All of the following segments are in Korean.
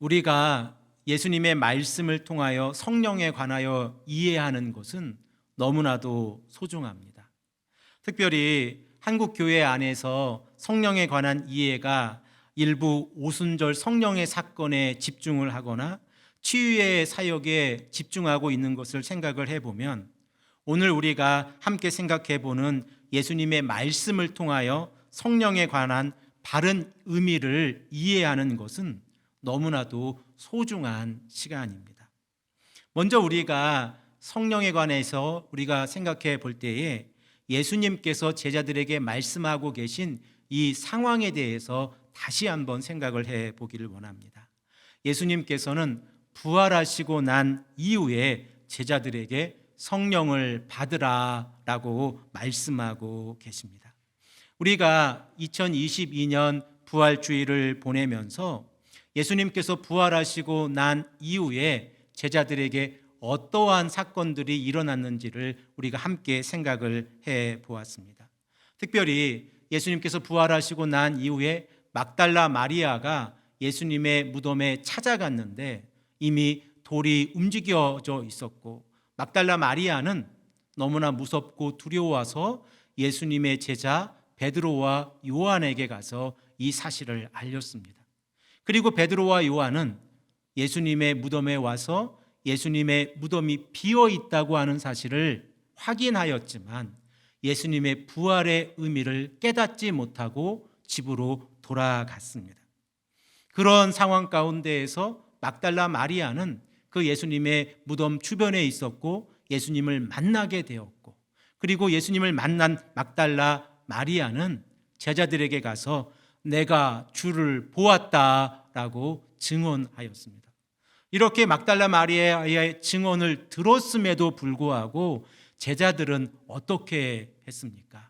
우리가 예수님의 말씀을 통하여 성령에 관하여 이해하는 것은 너무나도 소중합니다. 특별히 한국 교회 안에서 성령에 관한 이해가 일부 오순절 성령의 사건에 집중을 하거나 치유의 사역에 집중하고 있는 것을 생각을 해보면 오늘 우리가 함께 생각해 보는 예수님의 말씀을 통하여 성령에 관한 바른 의미를 이해하는 것은 너무나도 소중한 시간입니다. 먼저 우리가 성령에 관해서 우리가 생각해 볼 때에 예수님께서 제자들에게 말씀하고 계신 이 상황에 대해서 다시 한번 생각을 해 보기를 원합니다. 예수님께서는 부활하시고 난 이후에 제자들에게 성령을 받으라라고 말씀하고 계십니다. 우리가 2022년 부활주의를 보내면서 예수님께서 부활하시고 난 이후에 제자들에게 어떠한 사건들이 일어났는지를 우리가 함께 생각을 해 보았습니다. 특별히 예수님께서 부활하시고 난 이후에 막달라 마리아가 예수님의 무덤에 찾아갔는데 이미 돌이 움직여져 있었고 막달라 마리아는 너무나 무섭고 두려워서 예수님의 제자 베드로와 요한에게 가서 이 사실을 알렸습니다. 그리고 베드로와 요한은 예수님의 무덤에 와서 예수님의 무덤이 비어 있다고 하는 사실을 확인하였지만 예수님의 부활의 의미를 깨닫지 못하고 집으로 돌아갔습니다. 그런 상황 가운데에서 막달라 마리아는 그 예수님의 무덤 주변에 있었고 예수님을 만나게 되었고 그리고 예수님을 만난 막달라 마리아는 제자들에게 가서 내가 주를 보았다라고 증언하였습니다. 이렇게 막달라 마리아의 증언을 들었음에도 불구하고 제자들은 어떻게 했습니까?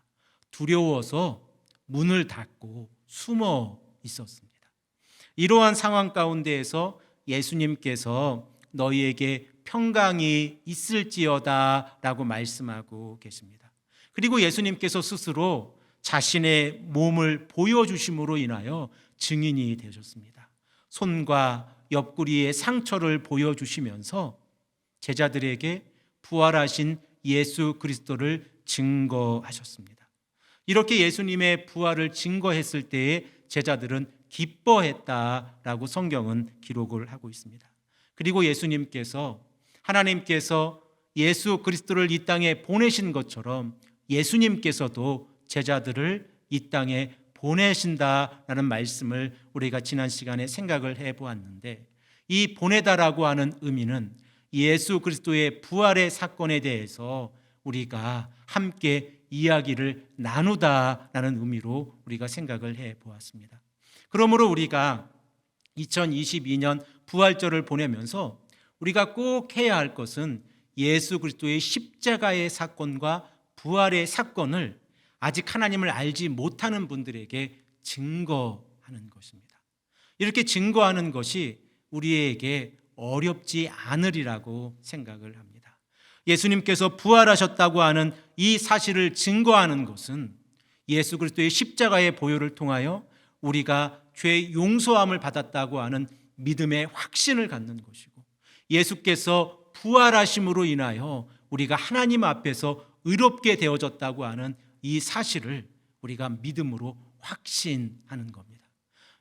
두려워서 문을 닫고 숨어 있었습니다. 이러한 상황 가운데에서 예수님께서 너희에게 평강이 있을지어다 라고 말씀하고 계십니다. 그리고 예수님께서 스스로 자신의 몸을 보여주심으로 인하여 증인이 되셨습니다. 손과 옆구리의 상처를 보여주시면서 제자들에게 부활하신 예수 그리스도를 증거하셨습니다. 이렇게 예수님의 부활을 증거했을 때에 제자들은 기뻐했다라고 성경은 기록을 하고 있습니다. 그리고 예수님께서 하나님께서 예수 그리스도를 이 땅에 보내신 것처럼 예수님께서도 제자들을 이 땅에 보내신다라는 말씀을 우리가 지난 시간에 생각을 해보았는데 이 보내다라고 하는 의미는 예수 그리스도의 부활의 사건에 대해서 우리가 함께 이야기를 나누다라는 의미로 우리가 생각을 해보았습니다. 그러므로 우리가 2022년 부활절을 보내면서 우리가 꼭 해야 할 것은 예수 그리스도의 십자가의 사건과 부활의 사건을 아직 하나님을 알지 못하는 분들에게 증거하는 것입니다. 이렇게 증거하는 것이 우리에게 어렵지 않으리라고 생각을 합니다. 예수님께서 부활하셨다고 하는 이 사실을 증거하는 것은 예수 그리스도의 십자가의 보혈을 통하여 우리가 죄 용서함을 받았다고 하는 믿음의 확신을 갖는 것이고 예수께서 부활하심으로 인하여 우리가 하나님 앞에서 의롭게 되어졌다고 하는 이 사실을 우리가 믿음으로 확신하는 겁니다.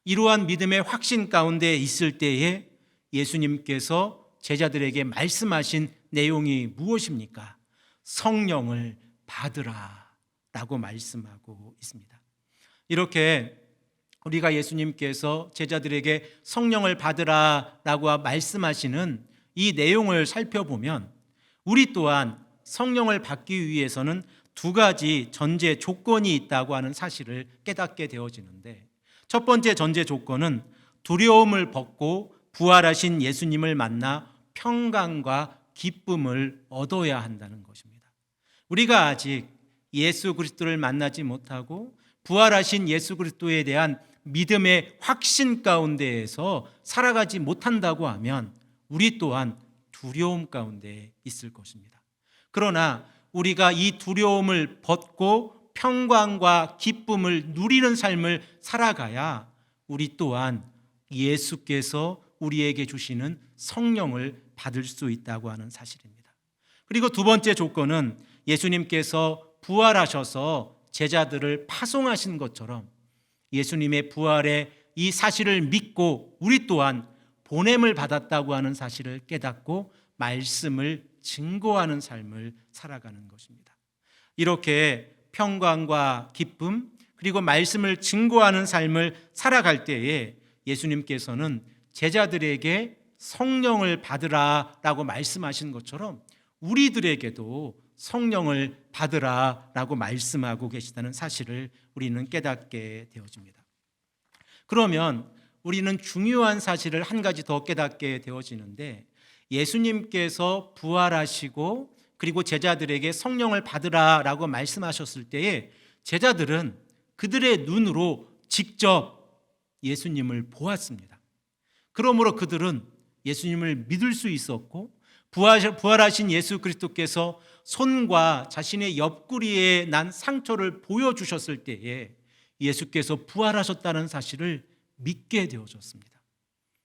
이러한 믿음의 확신 가운데 있을 때에 예수님께서 제자들에게 말씀하신 내용이 무엇입니까? 성령을 받으라 라고 말씀하고 있습니다. 이렇게 우리가 예수님께서 제자들에게 성령을 받으라 라고 말씀하시는 이 내용을 살펴보면 우리 또한 성령을 받기 위해서는 두 가지 전제 조건이 있다고 하는 사실을 깨닫게 되어지는데 첫 번째 전제 조건은 두려움을 벗고 부활하신 예수님을 만나 평강과 기쁨을 얻어야 한다는 것입니다. 우리가 아직 예수 그리스도를 만나지 못하고 부활하신 예수 그리스도에 대한 믿음의 확신 가운데에서 살아가지 못한다고 하면 우리 또한 두려움 가운데 있을 것입니다. 그러나 우리가 이 두려움을 벗고 평강과 기쁨을 누리는 삶을 살아가야 우리 또한 예수께서 우리에게 주시는 성령을 받을 수 있다고 하는 사실입니다. 그리고 두 번째 조건은 예수님께서 부활하셔서 제자들을 파송하신 것처럼 예수님의 부활의 이 사실을 믿고 우리 또한 보냄을 받았다고 하는 사실을 깨닫고 말씀을 증거하는 삶을 살아가는 것입니다. 이렇게 평강과 기쁨 그리고 말씀을 증거하는 삶을 살아갈 때에 예수님께서는 제자들에게 성령을 받으라라고 말씀하신 것처럼 우리들에게도 성령을 받으라라고 말씀하고 계시다는 사실을 우리는 깨닫게 되어집니다. 그러면 우리는 중요한 사실을 한 가지 더 깨닫게 되어지는데 예수님께서 부활하시고 그리고 제자들에게 성령을 받으라라고 말씀하셨을 때에 제자들은 그들의 눈으로 직접 예수님을 보았습니다. 그러므로 그들은 예수님을 믿을 수 있었고 부활하신 예수 그리스도께서 손과 자신의 옆구리에 난 상처를 보여주셨을 때에 예수께서 부활하셨다는 사실을 믿게 되어졌습니다.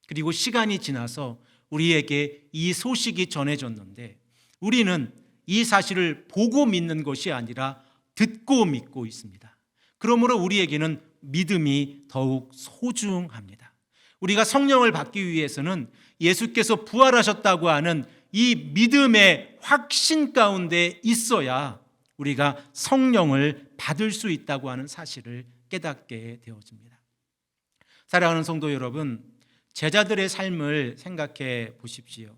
그리고 시간이 지나서 우리에게 이 소식이 전해졌는데 우리는 이 사실을 보고 믿는 것이 아니라 듣고 믿고 있습니다. 그러므로 우리에게는 믿음이 더욱 소중합니다. 우리가 성령을 받기 위해서는 예수께서 부활하셨다고 하는 이 믿음의 확신 가운데 있어야 우리가 성령을 받을 수 있다고 하는 사실을 깨닫게 되어집니다. 사랑하는 성도 여러분, 제자들의 삶을 생각해 보십시오.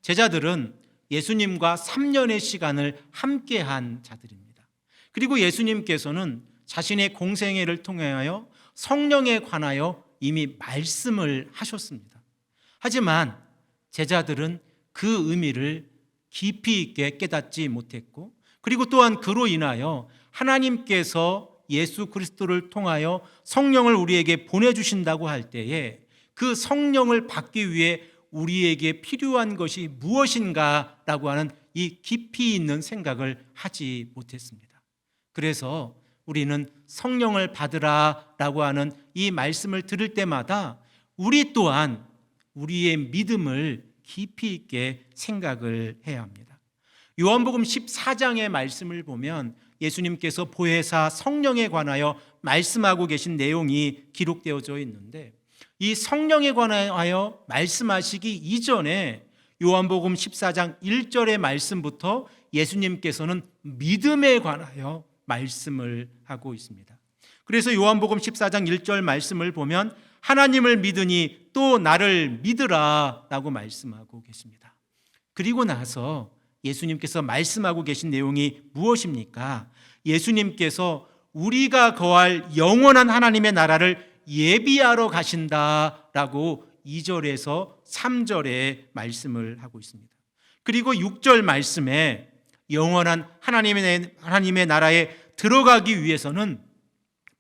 제자들은 예수님과 3년의 시간을 함께한 자들입니다. 그리고 예수님께서는 자신의 공생애를 통하여 성령에 관하여 이미 말씀을 하셨습니다. 하지만 제자들은 그 의미를 깊이 있게 깨닫지 못했고 그리고 또한 그로 인하여 하나님께서 예수 그리스도를 통하여 성령을 우리에게 보내주신다고 할 때에 그 성령을 받기 위해 우리에게 필요한 것이 무엇인가라고 하는 이 깊이 있는 생각을 하지 못했습니다. 그래서 우리는 성령을 받으라라고 하는 이 말씀을 들을 때마다 우리 또한 우리의 믿음을 깊이 있게 생각을 해야 합니다. 요한복음 14장의 말씀을 보면 예수님께서 보혜사 성령에 관하여 말씀하고 계신 내용이 기록되어져 있는데 이 성령에 관하여 말씀하시기 이전에 요한복음 14장 1절의 말씀부터 예수님께서는 믿음에 관하여 말씀을 하고 있습니다. 그래서 요한복음 14장 1절 말씀을 보면 하나님을 믿으니 또 나를 믿으라 라고 말씀하고 계십니다. 그리고 나서 예수님께서 말씀하고 계신 내용이 무엇입니까? 예수님께서 우리가 거할 영원한 하나님의 나라를 예비하러 가신다라고 2절에서 3절에 말씀을 하고 있습니다. 그리고 6절 말씀에 영원한 하나님의 나라에 들어가기 위해서는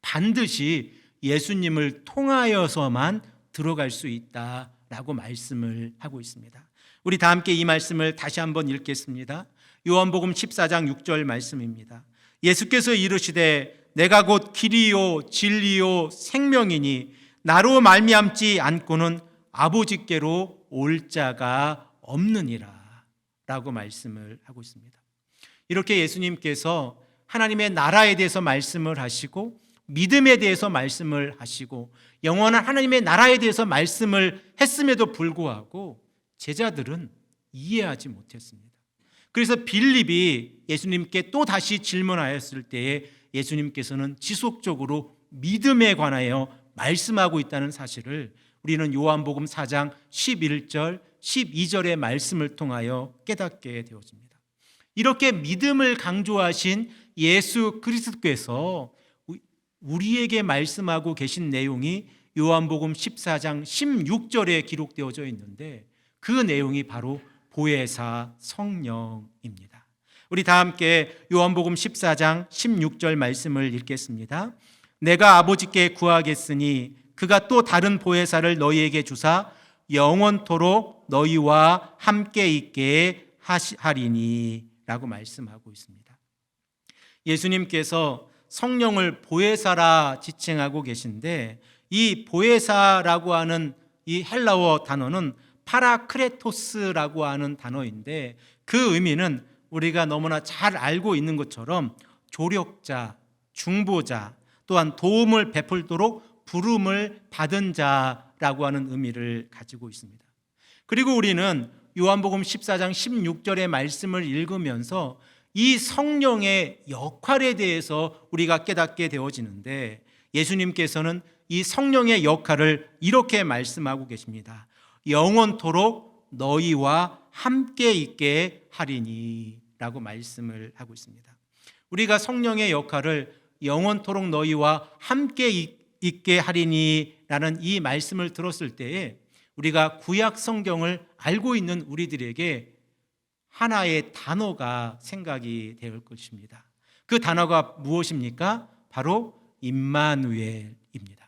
반드시 예수님을 통하여서만 들어갈 수 있다라고 말씀을 하고 있습니다. 우리 다 함께 이 말씀을 다시 한번 읽겠습니다. 요한복음 14장 6절 말씀입니다. 예수께서 이르시되 내가 곧 길이요 진리요 생명이니 나로 말미암지 않고는 아버지께로 올 자가 없느니라 라고 말씀을 하고 있습니다. 이렇게 예수님께서 하나님의 나라에 대해서 말씀을 하시고 믿음에 대해서 말씀을 하시고 영원한 하나님의 나라에 대해서 말씀을 했음에도 불구하고 제자들은 이해하지 못했습니다. 그래서 빌립이 예수님께 또 다시 질문하였을 때에 예수님께서는 지속적으로 믿음에 관하여 말씀하고 있다는 사실을 우리는 요한복음 4장 11절, 12절의 말씀을 통하여 깨닫게 되어집니다. 이렇게 믿음을 강조하신 예수 그리스도께서 우리에게 말씀하고 계신 내용이 요한복음 14장 16절에 기록되어져 있는데 그 내용이 바로 보혜사 성령입니다. 우리 다 함께 요한복음 14장 16절 말씀을 읽겠습니다. 내가 아버지께 구하겠으니 그가 또 다른 보혜사를 너희에게 주사 영원토록 너희와 함께 있게 하리니 라고 말씀하고 있습니다. 예수님께서 성령을 보혜사라 지칭하고 계신데 이 보혜사라고 하는 이 헬라어 단어는 파라크레토스라고 하는 단어인데 그 의미는 우리가 너무나 잘 알고 있는 것처럼 조력자, 중보자, 또한 도움을 베풀도록 부름을 받은 자라고 하는 의미를 가지고 있습니다. 그리고 우리는 요한복음 14장 16절의 말씀을 읽으면서 이 성령의 역할에 대해서 우리가 깨닫게 되어지는데 예수님께서는 이 성령의 역할을 이렇게 말씀하고 계십니다. 영원토록 너희와 함께 있게 하리니 라고 말씀을 하고 있습니다. 우리가 성령의 역할을 영원토록 너희와 함께 있게 하리니 라는 이 말씀을 들었을 때에 우리가 구약 성경을 알고 있는 우리들에게 하나의 단어가 생각이 될 것입니다. 그 단어가 무엇입니까? 바로 임마누엘입니다.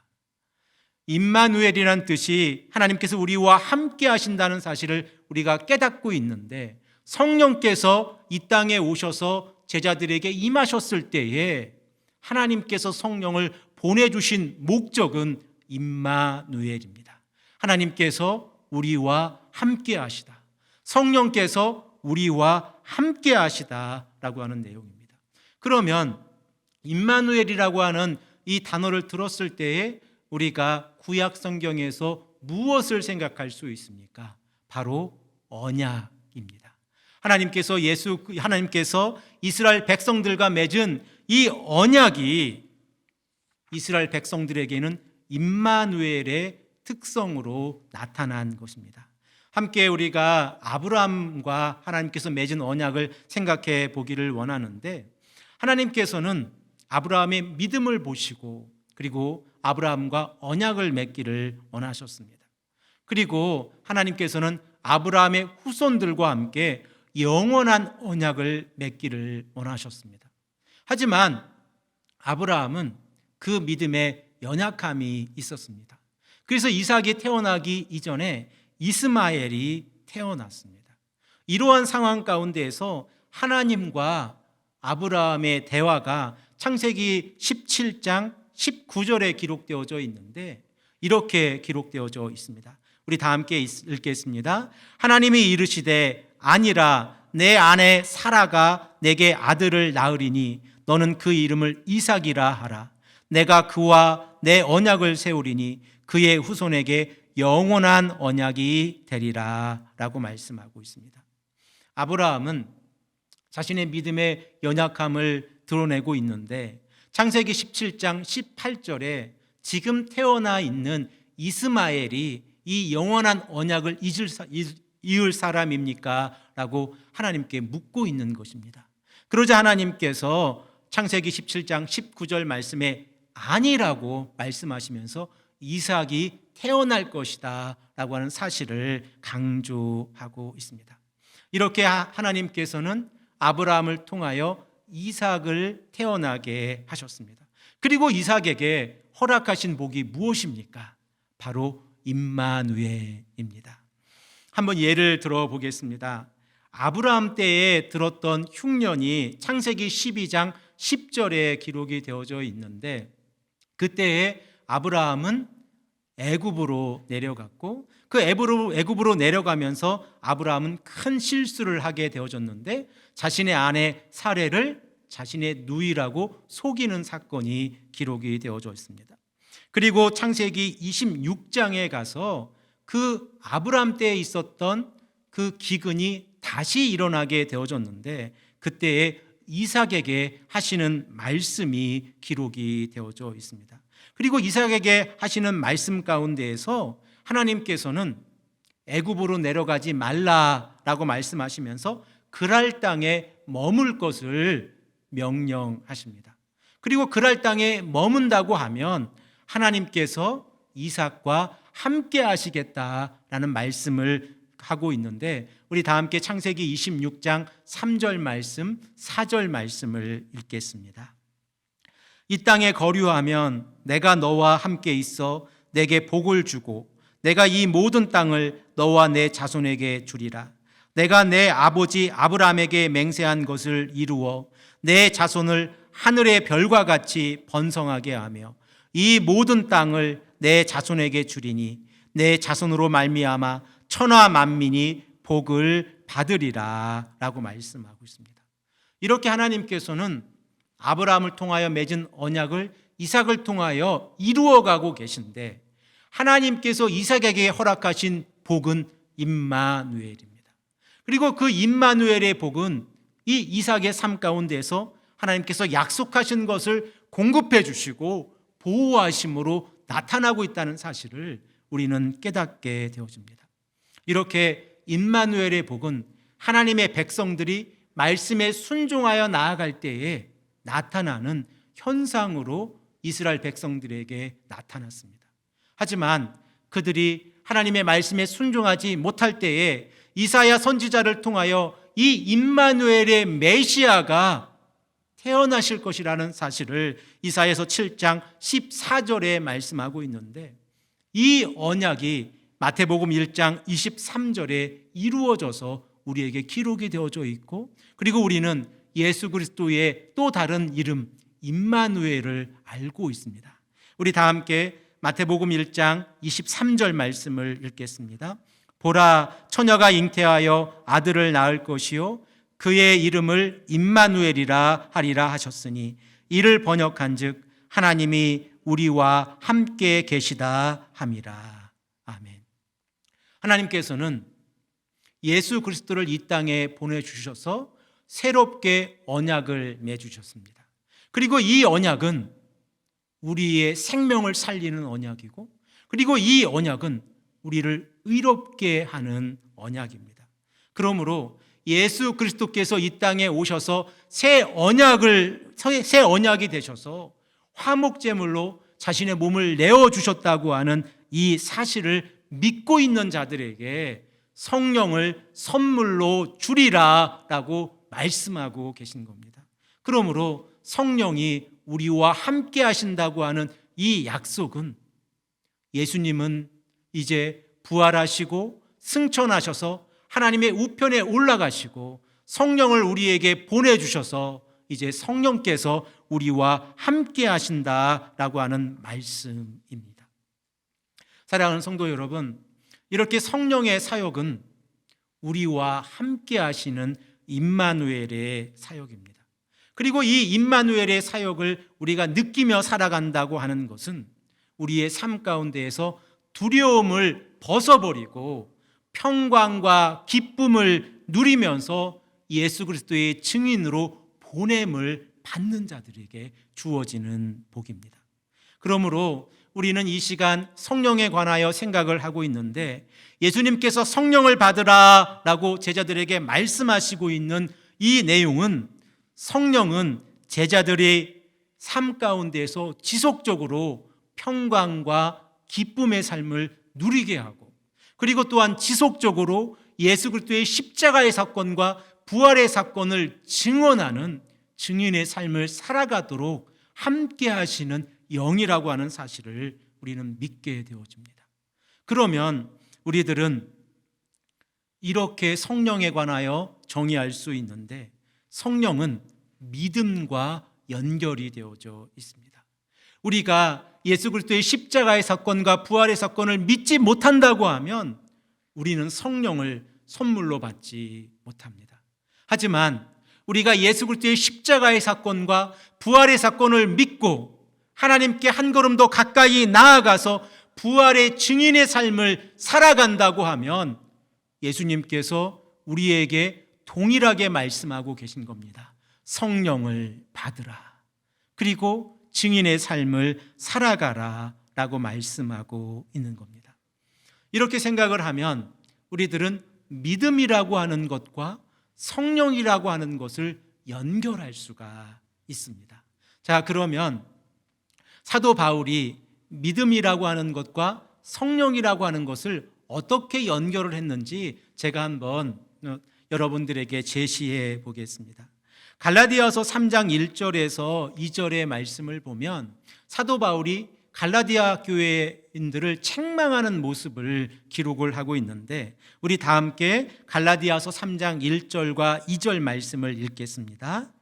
임마누엘이란 뜻이 하나님께서 우리와 함께 하신다는 사실을 우리가 깨닫고 있는데 성령께서 이 땅에 오셔서 제자들에게 임하셨을 때에 하나님께서 성령을 보내주신 목적은 임마누엘입니다. 하나님께서 우리와 함께 하시다. 성령께서 우리와 함께 하시다라고 하는 내용입니다. 그러면 임마누엘이라고 하는 이 단어를 들었을 때에 우리가 구약 성경에서 무엇을 생각할 수 있습니까? 바로 언약입니다. 하나님께서 이스라엘 백성들과 맺은 이 언약이 이스라엘 백성들에게는 임마누엘의 특성으로 나타난 것입니다. 함께 우리가 아브라함과 하나님께서 맺은 언약을 생각해 보기를 원하는데 하나님께서는 아브라함의 믿음을 보시고 그리고 아브라함과 언약을 맺기를 원하셨습니다. 그리고 하나님께서는 아브라함의 후손들과 함께 영원한 언약을 맺기를 원하셨습니다. 하지만 아브라함은 그 믿음에 연약함이 있었습니다. 그래서 이삭이 태어나기 이전에 이스마엘이 태어났습니다. 이러한 상황 가운데에서 하나님과 아브라함의 대화가 창세기 17장 19절에 기록되어져 있는데 이렇게 기록되어져 있습니다. 우리 다 함께 읽겠습니다. 하나님이 이르시되 아니라 내 아내 사라가 내게 아들을 낳으리니 너는 그 이름을 이삭이라 하라. 내가 그와 내 언약을 세우리니 그의 후손에게 영원한 언약이 되리라 라고 말씀하고 있습니다. 아브라함은 자신의 믿음의 연약함을 드러내고 있는데 창세기 17장 18절에 지금 태어나 있는 이스마엘이 이 영원한 언약을 이을 사람입니까? 라고 하나님께 묻고 있는 것입니다. 그러자 하나님께서 창세기 17장 19절 말씀에 아니라고 말씀하시면서 이삭이 태어날 것이다 라고 하는 사실을 강조하고 있습니다. 이렇게 하나님께서는 아브라함을 통하여 이삭을 태어나게 하셨습니다. 그리고 이삭에게 허락하신 복이 무엇입니까? 바로 임마누엘입니다. 한번 예를 들어 보겠습니다. 아브라함 때에 들었던 흉년이 창세기 12장 10절에 기록이 되어져 있는데 그때에 아브라함은 애굽으로 내려갔고 그 애굽으로 내려가면서 아브라함은 큰 실수를 하게 되어졌는데 자신의 아내 사레를 자신의 누이라고 속이는 사건이 기록이 되어져 있습니다. 그리고 창세기 26장에 가서 그 아브라함 때에 있었던 그 기근이 다시 일어나게 되어졌는데 그때에 이삭에게 하시는 말씀이 기록이 되어져 있습니다. 그리고 이삭에게 하시는 말씀 가운데에서 하나님께서는 애굽으로 내려가지 말라라고 말씀하시면서 그랄 땅에 머물 것을 명령하십니다. 그리고 그랄 땅에 머문다고 하면 하나님께서 이삭과 함께 하시겠다라는 말씀을 하고 있는데 우리 다 함께 창세기 26장 3절 말씀, 4절 말씀을 읽겠습니다. 이 땅에 거류하면 내가 너와 함께 있어 내게 복을 주고 내가 이 모든 땅을 너와 내 자손에게 주리라. 내가 내 아버지 아브라함에게 맹세한 것을 이루어 내 자손을 하늘의 별과 같이 번성하게 하며 이 모든 땅을 내 자손에게 주리니 내 자손으로 말미암아 천하 만민이 복을 받으리라 라고 말씀하고 있습니다. 이렇게 하나님께서는 아브라함을 통하여 맺은 언약을 이삭을 통하여 이루어가고 계신데, 하나님께서 이삭에게 허락하신 복은 임마누엘입니다. 그리고 그 임마누엘의 복은 이 이삭의 삶 가운데서 하나님께서 약속하신 것을 공급해 주시고 보호하심으로 나타나고 있다는 사실을 우리는 깨닫게 되어집니다. 이렇게 임마누엘의 복은 하나님의 백성들이 말씀에 순종하여 나아갈 때에 나타나는 현상으로 이스라엘 백성들에게 나타났습니다. 하지만 그들이 하나님의 말씀에 순종하지 못할 때에 이사야 선지자를 통하여 이 임마누엘의 메시아가 태어나실 것이라는 사실을 이사야서 7장 14절에 말씀하고 있는데, 이 언약이 마태복음 1장 23절에 이루어져서 우리에게 기록이 되어져 있고, 그리고 우리는 예수 그리스도의 또 다른 이름 임마누엘을 알고 있습니다. 우리 다 함께 마태복음 1장 23절 말씀을 읽겠습니다. 보라, 처녀가 잉태하여 아들을 낳을 것이요 그의 이름을 임마누엘이라 하리라 하셨으니, 이를 번역한즉 하나님이 우리와 함께 계시다 함이라. 아멘. 하나님께서는 예수 그리스도를 이 땅에 보내주셔서 새롭게 언약을 맺으셨습니다. 그리고 이 언약은 우리의 생명을 살리는 언약이고, 그리고 이 언약은 우리를 의롭게 하는 언약입니다. 그러므로 예수 그리스도께서 이 땅에 오셔서 새 언약이 되셔서 화목제물로 자신의 몸을 내어주셨다고 하는 이 사실을 믿고 있는 자들에게 성령을 선물로 주리라 라고 말씀하고 계신 겁니다. 그러므로 성령이 우리와 함께 하신다고 하는 이 약속은, 예수님은 이제 부활하시고 승천하셔서 하나님의 우편에 올라가시고 성령을 우리에게 보내주셔서 이제 성령께서 우리와 함께 하신다라고 하는 말씀입니다. 사랑하는 성도 여러분, 이렇게 성령의 사역은 우리와 함께 하시는 임마누엘의 사역입니다. 그리고 이 임마누엘의 사역을 우리가 느끼며 살아간다고 하는 것은 우리의 삶 가운데에서 두려움을 벗어버리고 평강과 기쁨을 누리면서 예수 그리스도의 증인으로 보냄을 받는 자들에게 주어지는 복입니다. 그러므로 우리는 이 시간 성령에 관하여 생각을 하고 있는데, 예수님께서 성령을 받으라 라고 제자들에게 말씀하시고 있는 이 내용은, 성령은 제자들의 삶 가운데서 지속적으로 평강과 기쁨의 삶을 누리게 하고, 그리고 또한 지속적으로 예수 그리스도의 십자가의 사건과 부활의 사건을 증언하는 증인의 삶을 살아가도록 함께 하시는 영이라고 하는 사실을 우리는 믿게 되어집니다. 그러면 우리들은 이렇게 성령에 관하여 정의할 수 있는데, 성령은 믿음과 연결이 되어져 있습니다. 우리가 예수 그리스도의 십자가의 사건과 부활의 사건을 믿지 못한다고 하면 우리는 성령을 선물로 받지 못합니다. 하지만 우리가 예수 그리스도의 십자가의 사건과 부활의 사건을 믿고 하나님께 한 걸음 더 가까이 나아가서 부활의 증인의 삶을 살아간다고 하면 예수님께서 우리에게 동일하게 말씀하고 계신 겁니다. 성령을 받으라. 그리고 증인의 삶을 살아가라 라고 말씀하고 있는 겁니다. 이렇게 생각을 하면 우리들은 믿음이라고 하는 것과 성령이라고 하는 것을 연결할 수가 있습니다. 자, 그러면 사도 바울이 믿음이라고 하는 것과 성령이라고 하는 것을 어떻게 연결을 했는지 제가 한번 여러분들에게 제시해 보겠습니다. 갈라디아서 3장 1절에서 2절의 말씀을 보면 사도 바울이 갈라디아 교회인들을 책망하는 모습을 기록을 하고 있는데, 우리 다 함께 갈라디아서 3장 1절과 2절 말씀을 읽겠습니다.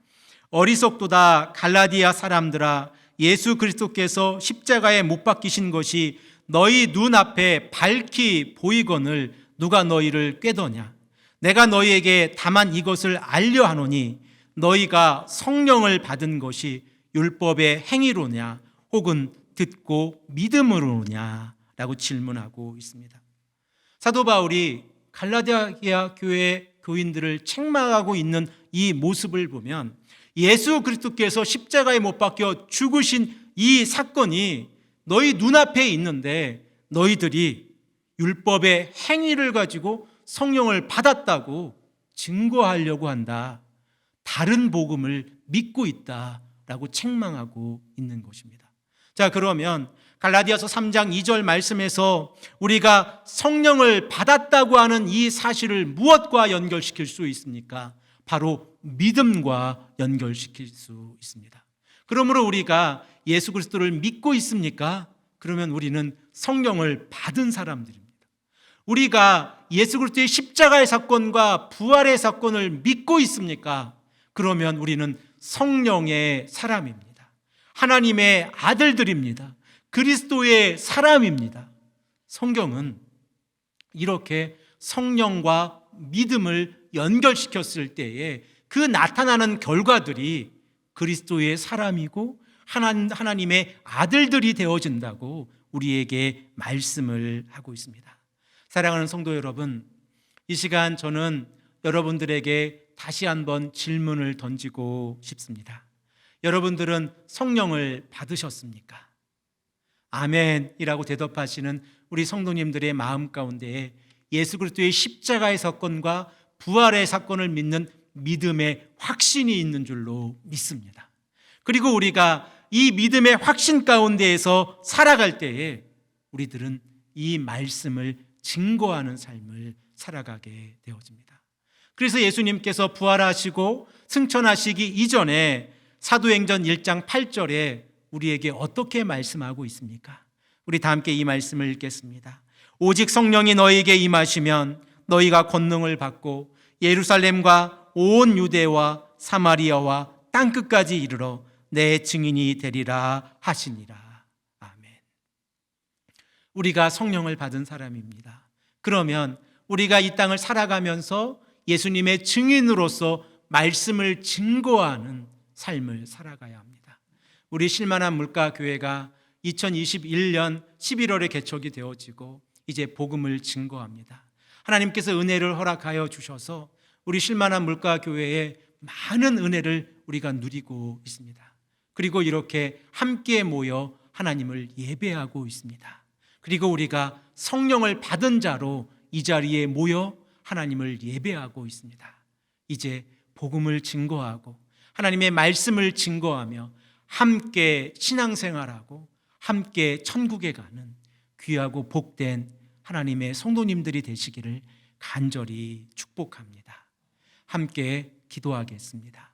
어리석도다 갈라디아 사람들아, 예수 그리스도께서 십자가에 못 박히신 것이 너희 눈앞에 밝히 보이거늘 누가 너희를 꾀더냐. 내가 너희에게 다만 이것을 알려 하노니 너희가 성령을 받은 것이 율법의 행위로냐 혹은 듣고 믿음으로냐 라고 질문하고 있습니다. 사도 바울이 갈라디아 교회 교인들을 책망하고 있는 이 모습을 보면 예수 그리스도께서 십자가에 못 박혀 죽으신 이 사건이 너희 눈앞에 있는데 너희들이 율법의 행위를 가지고 성령을 받았다고 증거하려고 한다. 다른 복음을 믿고 있다라고 책망하고 있는 것입니다. 자, 그러면 갈라디아서 3장 2절 말씀에서 우리가 성령을 받았다고 하는 이 사실을 무엇과 연결시킬 수 있습니까? 바로 믿음과 연결시킬 수 있습니다. 그러므로 우리가 예수 그리스도를 믿고 있습니까? 그러면 우리는 성령을 받은 사람들입니다. 우리가 예수 그리스도의 십자가의 사건과 부활의 사건을 믿고 있습니까? 그러면 우리는 성령의 사람입니다. 하나님의 아들들입니다. 그리스도의 사람입니다. 성경은 이렇게 성령과 믿음을 연결시켰을 때에 그 나타나는 결과들이 그리스도의 사람이고 하나님의 아들들이 되어진다고 우리에게 말씀을 하고 있습니다. 사랑하는 성도 여러분, 이 시간 저는 여러분들에게 다시 한번 질문을 던지고 싶습니다. 여러분들은 성령을 받으셨습니까? 아멘이라고 대답하시는 우리 성도님들의 마음 가운데에 예수 그리스도의 십자가의 사건과 부활의 사건을 믿는 믿음의 확신이 있는 줄로 믿습니다. 그리고 우리가 이 믿음의 확신 가운데에서 살아갈 때에 우리들은 이 말씀을 증거하는 삶을 살아가게 되어집니다. 그래서 예수님께서 부활하시고 승천하시기 이전에 사도행전 1장 8절에 우리에게 어떻게 말씀하고 있습니까? 우리 다 함께 이 말씀을 읽겠습니다. 오직 성령이 너희에게 임하시면 너희가 권능을 받고 예루살렘과 온 유대와 사마리아와 땅끝까지 이르러 내 증인이 되리라 하시니라. 아멘. 우리가 성령을 받은 사람입니다. 그러면 우리가 이 땅을 살아가면서 예수님의 증인으로서 말씀을 증거하는 삶을 살아가야 합니다. 우리 실만한 물가교회가 2021년 11월에 개척이 되어지고 이제 복음을 증거합니다. 하나님께서 은혜를 허락하여 주셔서 우리 실만한 물가교회에 많은 은혜를 우리가 누리고 있습니다. 그리고 이렇게 함께 모여 하나님을 예배하고 있습니다. 그리고 우리가 성령을 받은 자로 이 자리에 모여 하나님을 예배하고 있습니다. 이제 복음을 증거하고 하나님의 말씀을 증거하며 함께 신앙생활하고 함께 천국에 가는 귀하고 복된 하나님의 성도님들이 되시기를 간절히 축복합니다. 함께 기도하겠습니다.